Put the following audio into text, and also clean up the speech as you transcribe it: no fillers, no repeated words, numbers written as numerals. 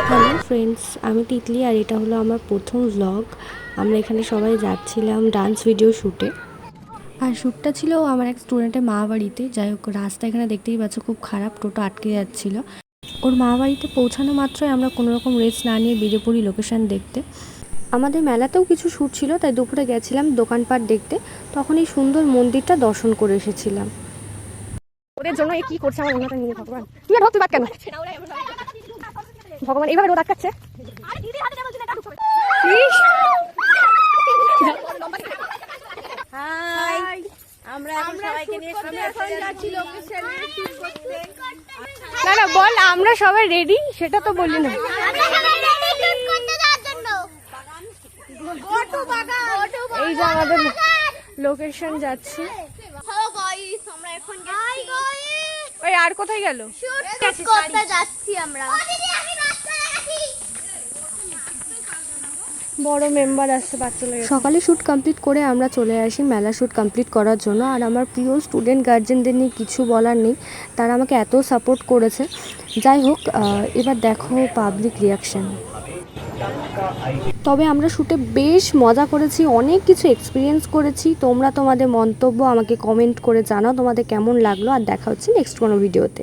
Hello friends, আমি তিতলি আর এটা হলো আমার প্রথম ভ্লগ। আমরা এখানে সবাই যাচ্ছিলাম ডান্স ভিডিও শ্যুটে। আর শ্যুটটা ছিল আমার এক স্টুডেন্টের মা বাড়িতে। যাই হোক, রাস্তা এখানে দেখতেই পাচ্ছ খুব খারাপ, টোটো আটকে যাচ্ছিলো। ওর মা বাড়িতে পৌঁছানো মাত্রই আমরা কোনোরকম রেস্ট না নিয়ে বেরিয়ে পড়ি লোকেশান দেখতে। আমাদের মেলাতেও কিছু শ্যুট ছিল, তাই দুপুরে গেছিলাম দোকানপাট দেখতে। তখন এই সুন্দর মন্দিরটা দর্শন করে এসেছিলাম। ওদের জন্য কি করছে আমার উন্নয়ন নিয়ে ভগবান, তুই আর হোক তুই বাদ কেন ভগবান এইভাবে রোদ আটকাচ্ছে। না না বল, আমরা সবাই রেডি সেটা তো বললি না। এই যে আমাদের লোকেশন যাচ্ছে। ওই আর কোথায় গেল? বড় মেম্বার আসছে, বাচ্চা লাগে। সকালে শ্যুট কমপ্লিট করে আমরা চলে আসি মেলা শ্যুট কমপ্লিট করার জন্য। আর আমার প্রিয় স্টুডেন্ট গার্জেনদের নিয়ে কিছু বলার নেই, তারা আমাকে এত সাপোর্ট করেছে। যাই হোক, এবার দেখো পাবলিক রিয়াকশান। তবে আমরা শ্যুটে বেশ মজা করেছি, অনেক কিছু এক্সপিরিয়েন্স করেছি। তোমরা তোমাদের মন্তব্য আমাকে কমেন্ট করে জানাও তোমাদের কেমন লাগলো। আর দেখা হচ্ছে নেক্সট কোনো ভিডিওতে।